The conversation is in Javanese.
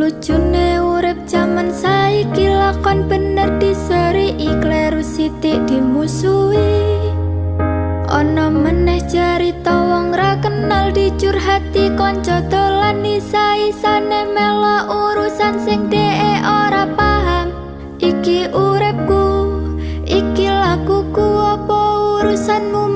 Lucune urip jaman saiki lakon bener diseri ikleru sithik dimusuhi. Ana meneh cerita wong ra kenal dicurhati kanca dolan isa-isane melo urusan sing dhek ora paham. Iki uripku, iki lakuku, apa urusanmu